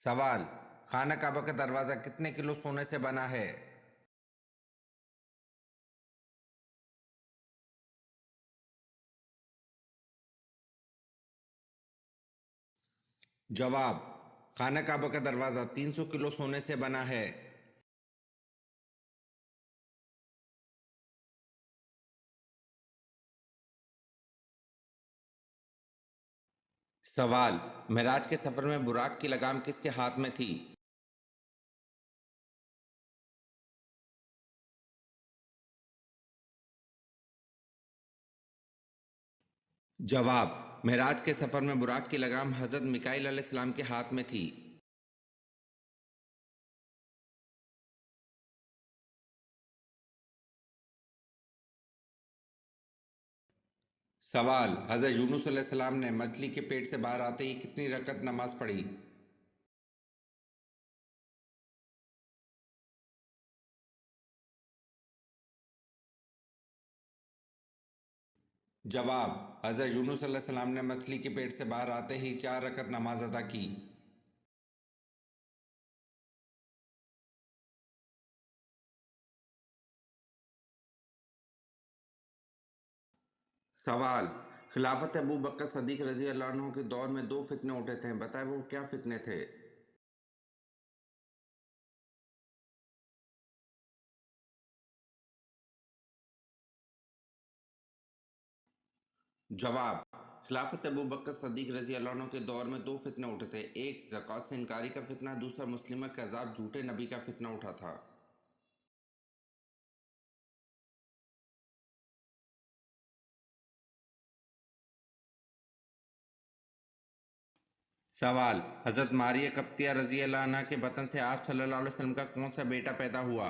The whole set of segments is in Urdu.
سوال: خانہ کعبہ کا دروازہ کتنے کلو سونے سے بنا ہے؟ جواب: خانہ کعبہ کا دروازہ 300 کلو سونے سے بنا ہے۔ سوال: معراج کے سفر میں براق کی لگام کس کے ہاتھ میں تھی؟ جواب: معراج کے سفر میں براق کی لگام حضرت میکائیل علیہ السلام کے ہاتھ میں تھی۔ سوال: حضرت یونس علیہ السلام نے مچھلی کے پیٹ سے باہر آتے ہی کتنی رکعت نماز پڑھی؟ جواب: حضرت یونس علیہ السلام نے مچھلی کے پیٹ سے باہر آتے ہی 4 رکعت نماز ادا کی۔ سوال: خلافت ابوبکر صدیق رضی اللہ عنہ کے دور میں 2 فتنے اٹھے تھے، بتائیں وہ کیا فتنے تھے؟ جواب: خلافت ابوبکر صدیق رضی اللہ عنہ کے دور میں 2 فتنے اٹھے تھے، ایک زکوٰۃ سے انکاری کا فتنہ، دوسرا مسلمہ کذاب جھوٹے نبی کا فتنہ اٹھا تھا۔ سوال: حضرت ماریہ قبطیہ رضی اللہ عنہ کے بطن سے آپ صلی اللہ علیہ وسلم کا کون سا بیٹا پیدا ہوا؟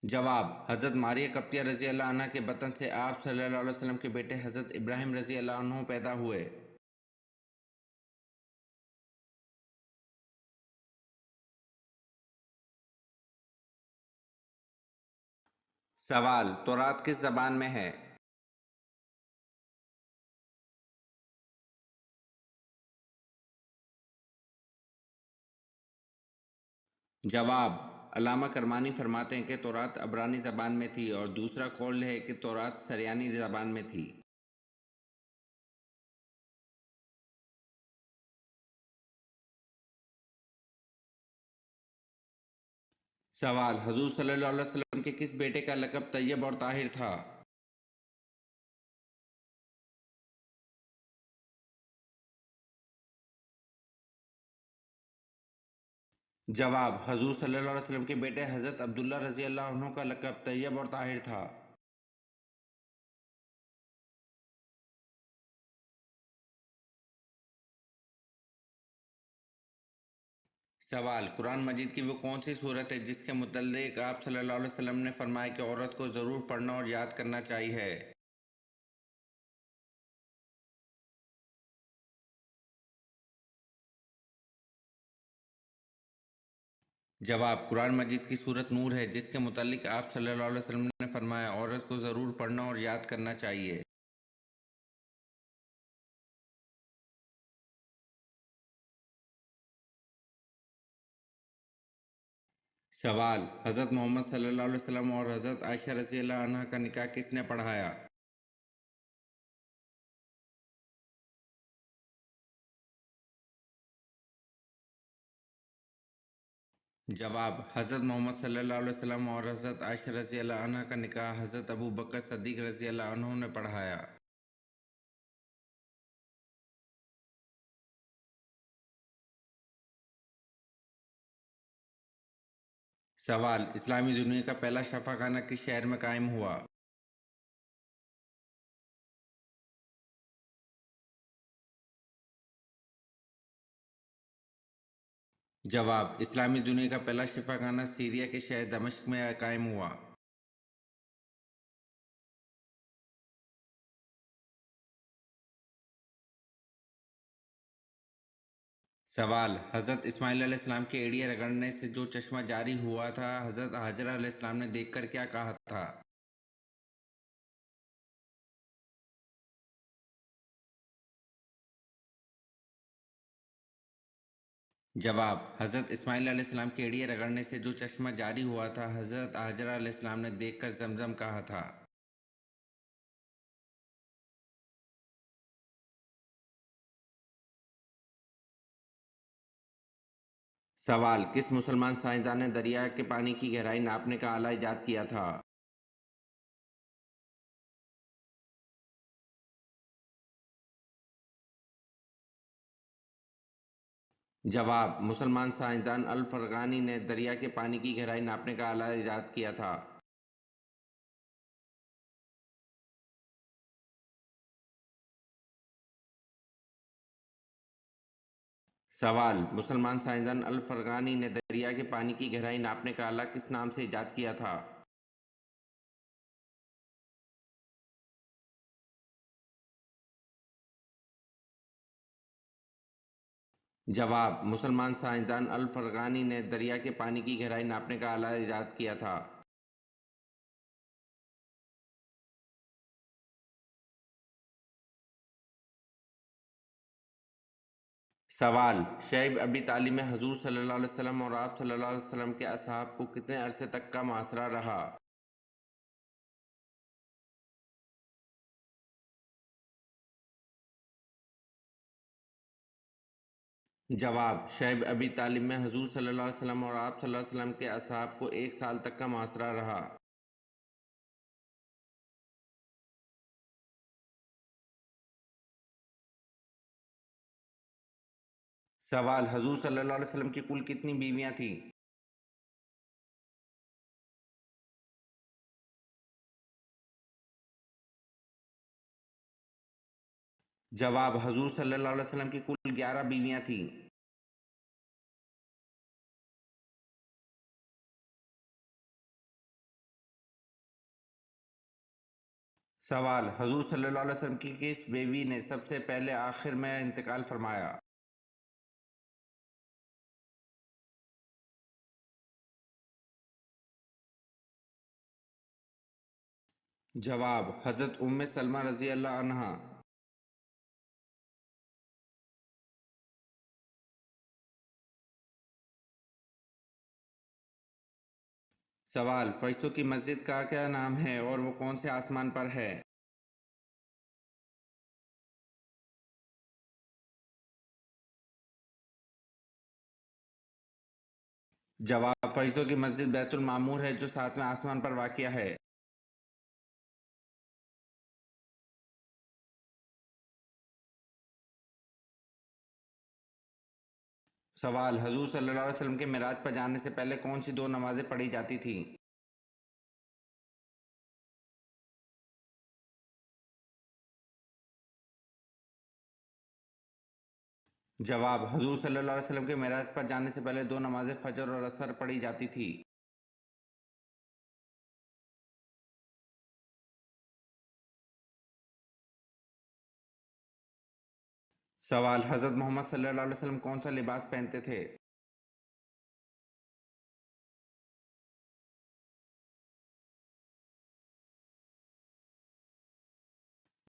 جواب: حضرت ماریہ قبطیہ رضی اللہ عنہ کے بطن سے آپ صلی اللہ علیہ وسلم کے بیٹے حضرت ابراہیم رضی اللہ عنہ پیدا ہوئے۔ سوال: تورات کس زبان میں ہے؟ جواب: علامہ کرمانی فرماتے ہیں کہ تورات عبرانی زبان میں تھی، اور دوسرا قول ہے کہ تورات سریانی زبان میں تھی۔ سوال: حضور صلی اللہ علیہ وسلم کے کس بیٹے کا لقب طیب اور طاہر تھا؟ جواب: حضور صلی اللہ علیہ وسلم کے بیٹے حضرت عبداللہ رضی اللہ عنہ کا لقب طیب اور طاہر تھا۔ سوال: قرآن مجید کی وہ کون سی صورت ہے جس کے متعلق آپ صلی اللہ علیہ وسلم نے فرمایا کہ عورت کو ضرور پڑھنا اور یاد کرنا چاہیے؟ جواب: قرآن مجید کی سورت نور ہے جس کے متعلق آپ صلی اللہ علیہ وسلم نے فرمایا عورت کو ضرور پڑھنا اور یاد کرنا چاہیے۔ سوال: حضرت محمد صلی اللہ علیہ وسلم اور حضرت عائشہ رضی اللہ عنہ کا نکاح کس نے پڑھایا؟ جواب: حضرت محمد صلی اللہ علیہ وسلم اور حضرت عائشہ رضی اللہ عنہ کا نکاح حضرت ابوبکر صدیق رضی اللہ عنہ نے پڑھایا۔ سوال: اسلامی دنیا کا پہلا شفا خانہ کس شہر میں قائم ہوا؟ جواب: اسلامی دنیا کا پہلا شفا خانہ سیریا کے شہر دمشق میں قائم ہوا۔ سوال: حضرت اسماعیل علیہ السلام کے ایڑیاں رگڑنے سے جو چشمہ جاری ہوا تھا، حضرت ہاجرہ علیہ السلام نے دیکھ کر کیا کہا تھا؟ جواب: حضرت اسماعیل علیہ السلام کے ایڑیے رگڑنے سے جو چشمہ جاری ہوا تھا، حضرت ہاجرہ علیہ السلام نے دیکھ کر زمزم کہا تھا۔ سوال: کس مسلمان سائنسدان نے دریا کے پانی کی گہرائی ناپنے کا آلہ ایجاد کیا تھا؟ جواب: مسلمان سائنسدان الفرغانی نے دریا کے پانی کی گہرائی ناپنے کا آلہ ایجاد کیا تھا۔ سوال: مسلمان سائنسدان الفرغانی نے دریا کے پانی کی گہرائی ناپنے کا آلہ کس نام سے ایجاد کیا تھا؟ جواب: مسلمان سائنسدان الفرغانی نے دریا کے پانی کی گہرائی ناپنے کا آلہ ایجاد کیا تھا۔ سوال: شعیب ابی طالب میں حضور صلی اللہ علیہ وسلم اور آپ صلی اللہ علیہ وسلم کے اصحاب کو کتنے عرصے تک کا معاشرہ رہا؟ جواب: شعیب ابی طالب میں حضور صلی اللہ علیہ وسلم اور آپ صلی اللہ علیہ وسلم کے اصحاب کو 1 سال تک کا معاشرہ رہا۔ سوال: حضور صلی اللہ علیہ وسلم کی کل کتنی بیویاں تھیں؟ جواب: حضور صلی اللہ علیہ وسلم کی کل 11 بیویاں تھیں۔ سوال: حضور صلی اللہ علیہ وسلم کی کس بیوی نے سب سے پہلے آخر میں انتقال فرمایا؟ جواب: حضرت ام سلمہ رضی اللہ عنہا۔ سوال: فرشتوں کی مسجد کا کیا نام ہے اور وہ کون سے آسمان پر ہے؟ جواب: فرشتوں کی مسجد بیت المعمور ہے جو 7ویں آسمان پر واقع ہے۔ سوال: حضور صلی اللہ علیہ وسلم کے معراج پر جانے سے پہلے کون سی 2 نمازیں پڑھی جاتی تھیں؟ جواب: حضور صلی اللہ علیہ وسلم کے معراج پر جانے سے پہلے 2 نمازیں فجر اور عصر پڑھی جاتی تھی۔ سوال: حضرت محمد صلی اللہ علیہ وسلم کون سا لباس پہنتے تھے؟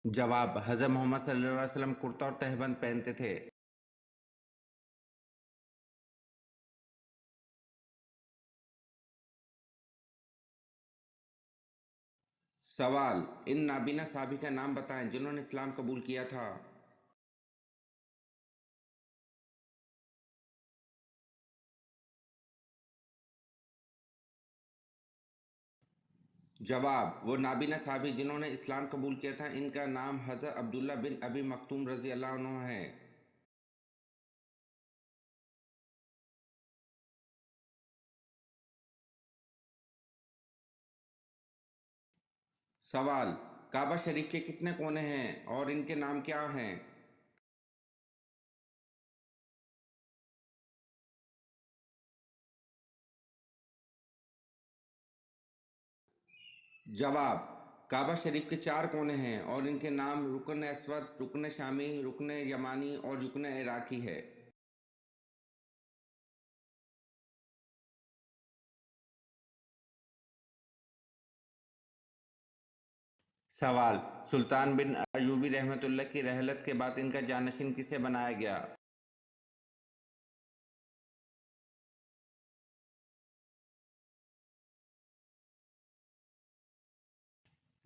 جواب: حضرت محمد صلی اللہ علیہ وسلم کرتا اور تہبند پہنتے تھے۔ سوال: ان نابینا صحابی کا نام بتائیں جنہوں نے اسلام قبول کیا تھا۔ جواب: وہ نابینا صحابی جنہوں نے اسلام قبول کیا تھا ان کا نام حضرت عبداللہ بن ابی مکتوم رضی اللہ عنہ ہے۔ سوال: کعبہ شریف کے کتنے کونے ہیں اور ان کے نام کیا ہیں؟ جواب: کعبہ شریف کے 4 کونے ہیں اور ان کے نام رکن اسود، رکن شامی، رکن یمانی اور رکن عراقی ہے۔ سوال: سلطان بن ایوبی رحمۃ اللہ کی رحلت کے بعد ان کا جانشین کسے بنایا گیا؟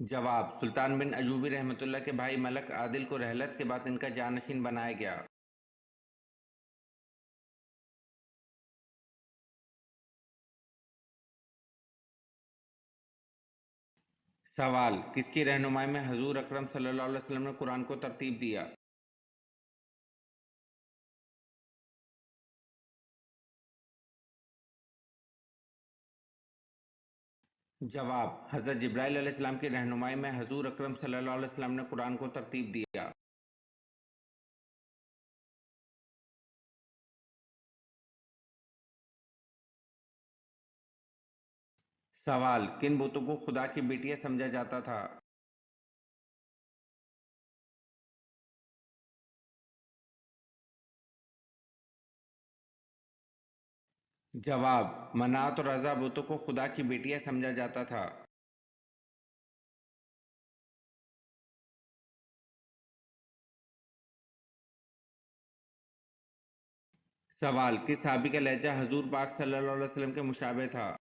جواب: سلطان بن ایوبی رحمۃ اللہ کے بھائی ملک عادل کو رحلت کے بعد ان کا جانشین بنایا گیا۔ سوال: کس کی رہنمائی میں حضور اکرم صلی اللہ علیہ وسلم نے قرآن کو ترتیب دیا؟ جواب: حضرت جبرائیل علیہ السلام کی رہنمائی میں حضور اکرم صلی اللہ علیہ وسلم نے قرآن کو ترتیب دیا۔ سوال: کن بتوں کو خدا کی بیٹیاں سمجھا جاتا تھا؟ جواب: منات اور عزا بتوں کو خدا کی بیٹیاں سمجھا جاتا تھا۔ سوال: کس صحابی کا لہجہ حضور پاک صلی اللہ علیہ وسلم کے مشابہ تھا؟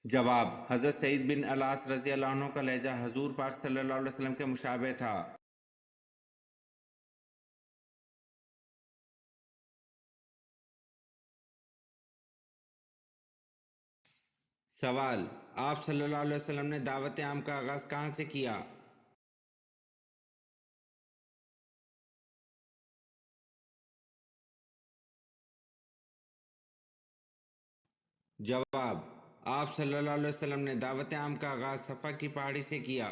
جواب: حضرت سعید بن العاص رضی اللہ عنہ کا لہجہ حضور پاک صلی اللہ علیہ وسلم کے مشابہ تھا۔ سوال: آپ صلی اللہ علیہ وسلم نے دعوت عام کا آغاز کہاں سے کیا؟ جواب: آپ صلی اللہ علیہ وسلم نے دعوت عام کا آغاز صفا کی پہاڑی سے کیا۔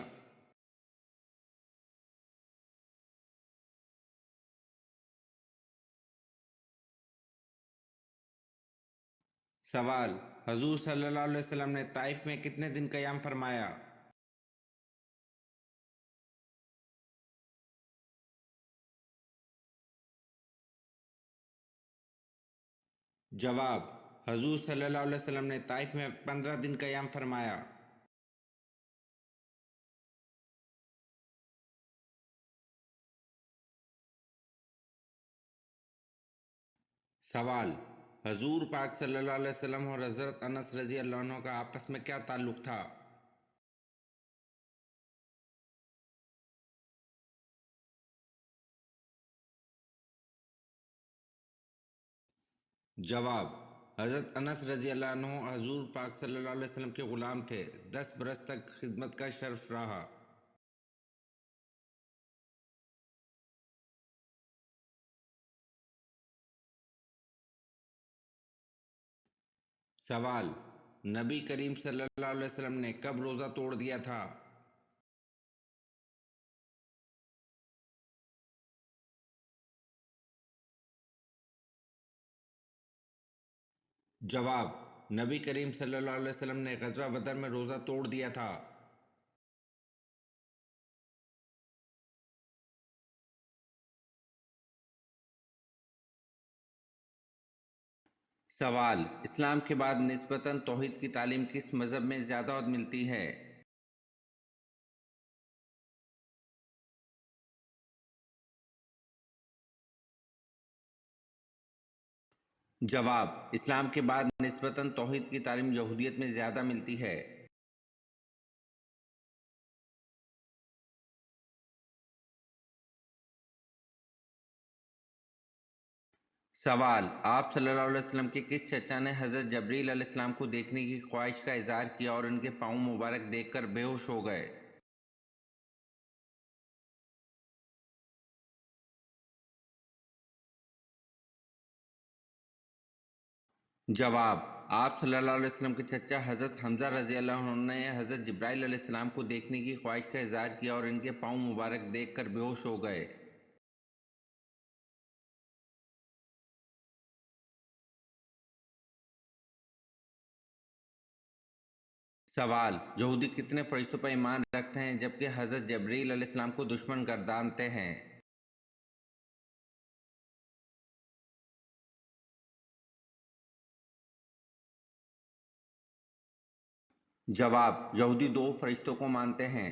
سوال: حضور صلی اللہ علیہ وسلم نے طائف میں کتنے دن قیام فرمایا؟ جواب: حضور صلی اللہ علیہ وسلم نے طائف میں 15 دن قیام فرمایا۔ سوال: حضور پاک صلی اللہ علیہ وسلم اور حضرت انس رضی اللہ عنہ کا آپس میں کیا تعلق تھا؟ جواب: حضرت انس رضی اللہ عنہ حضور پاک صلی اللہ علیہ وسلم کے غلام تھے، 10 برس تک خدمت کا شرف رہا۔ سوال: نبی کریم صلی اللہ علیہ وسلم نے کب روزہ توڑ دیا تھا؟ جواب: نبی کریم صلی اللہ علیہ وسلم نے غزوہ بدر میں روزہ توڑ دیا تھا۔ سوال: اسلام کے بعد نسبتاً توحید کی تعلیم کس مذہب میں زیادہ ملتی ہے؟ جواب: اسلام کے بعد نسبتاً توحید کی تعلیم یہودیت میں زیادہ ملتی ہے۔ سوال: آپ صلی اللہ علیہ وسلم کے کس چچا نے حضرت جبریل علیہ السلام کو دیکھنے کی خواہش کا اظہار کیا اور ان کے پاؤں مبارک دیکھ کر بے ہوش ہو گئے؟ جواب: آپ صلی اللہ علیہ وسلم کے چچا حضرت حمزہ رضی اللہ عنہ نے حضرت جبرائیل علیہ السلام کو دیکھنے کی خواہش کا اظہار کیا اور ان کے پاؤں مبارک دیکھ کر بے ہوش ہو گئے۔ سوال: یہودی کتنے فرشتوں پر ایمان رکھتے ہیں جبکہ حضرت جبریل علیہ السلام کو دشمن گردانتے ہیں؟ جواب: یہودی 2 فرشتوں کو مانتے ہیں۔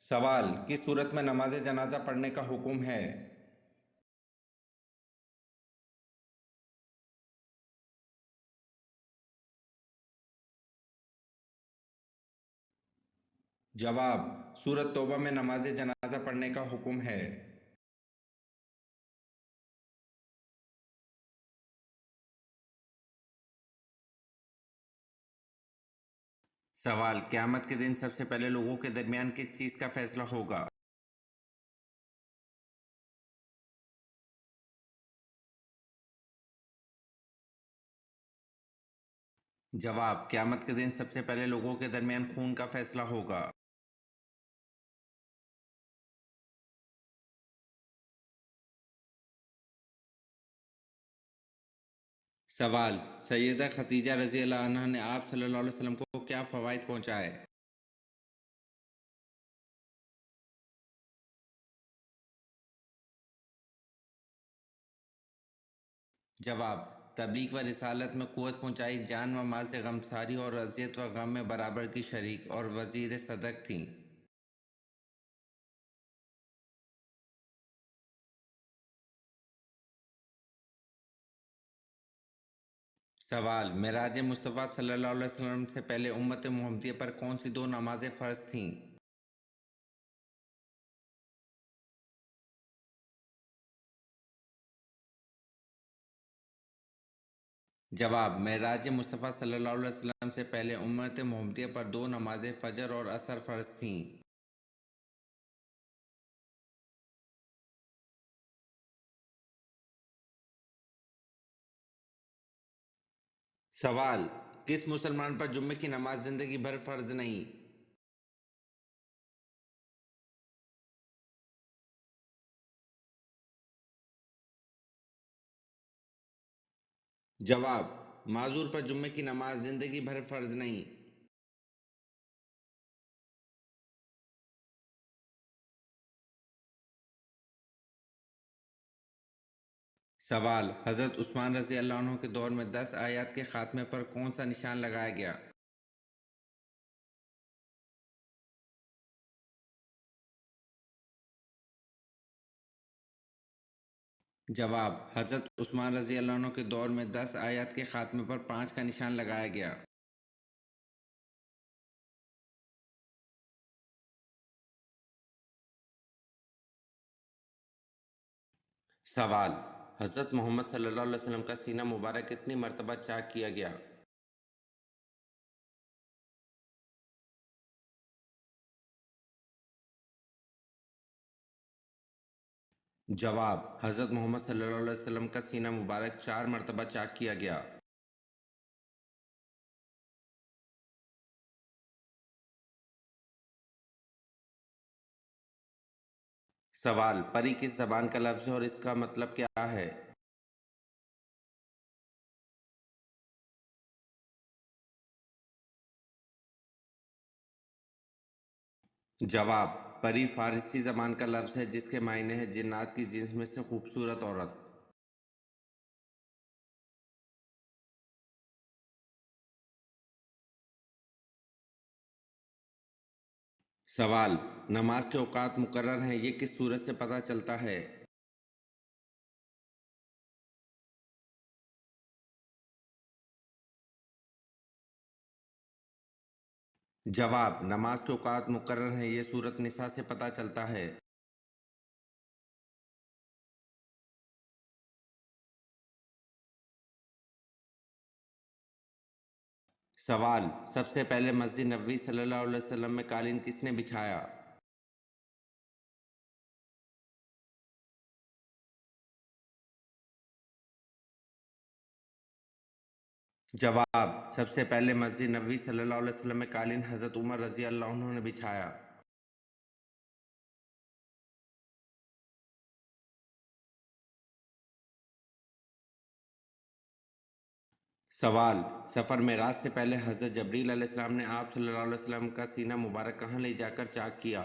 سوال: کس صورت میں نماز جنازہ پڑھنے کا حکم ہے؟ جواب: سورۃ توبہ میں نماز جنازہ پڑھنے کا حکم ہے۔ سوال: قیامت کے دن سب سے پہلے لوگوں کے درمیان کس چیز کا فیصلہ ہوگا؟ جواب: قیامت کے دن سب سے پہلے لوگوں کے درمیان خون کا فیصلہ ہوگا۔ سوال: سیدہ خدیجہ رضی اللہ عنہا نے آپ صلی اللہ علیہ وسلم کو کیا فوائد پہنچائے؟ جواب: تبلیغ و رسالت میں قوت پہنچائی، جان و مال سے غمساری اور اذیت و غم میں برابر کی شریک اور وزیر صدق تھیں۔ سوال: معراج مصطفیٰ صلی اللہ علیہ وسلم سے پہلے امت محمدیہ پر کون سی دو نمازیں فرض تھیں؟ جواب: معراج مصطفیٰ صلی اللہ علیہ وسلم سے پہلے امت محمدیہ پر دو نمازیں فجر اور عصر فرض تھیں۔ سوال: کس مسلمان پر جمعے کی نماز زندگی بھر فرض نہیں؟ جواب: معذور پر جمعے کی نماز زندگی بھر فرض نہیں۔ سوال: حضرت عثمان رضی اللہ عنہ کے دور میں 10 آیات کے خاتمے پر کون سا نشان لگایا گیا؟ جواب: حضرت عثمان رضی اللہ عنہ کے دور میں 10 آیات کے خاتمے پر 5 کا نشان لگایا گیا۔ سوال: حضرت محمد صلی اللہ علیہ وسلم کا سینہ مبارک کتنی مرتبہ چاک کیا گیا؟ جواب: حضرت محمد صلی اللہ علیہ وسلم کا سینہ مبارک 4 مرتبہ چاک کیا گیا۔ سوال: پری کس زبان کا لفظ ہے اور اس کا مطلب کیا ہے؟ جواب: پری فارسی زبان کا لفظ ہے جس کے معنی ہے جنات کی جنس میں سے خوبصورت عورت۔ سوال: نماز کے اوقات مقرر ہیں، یہ کس صورت سے پتہ چلتا ہے؟ جواب: نماز کے اوقات مقرر ہیں، یہ سورۃ نساء سے پتہ چلتا ہے۔ سوال: سب سے پہلے مسجد نبوی صلی اللہ علیہ وسلم میں قالین کس نے بچھایا؟ جواب: سب سے پہلے مسجد نبوی صلی اللہ علیہ وسلم میں قالین حضرت عمر رضی اللہ عنہ نے بچھایا۔ سوال: سفر معراج سے پہلے حضرت جبریل علیہ السلام نے آپ صلی اللہ علیہ وسلم کا سینہ مبارک کہاں لے جا کر چاک کیا؟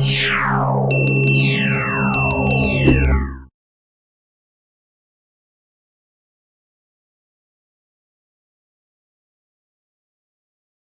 Meow.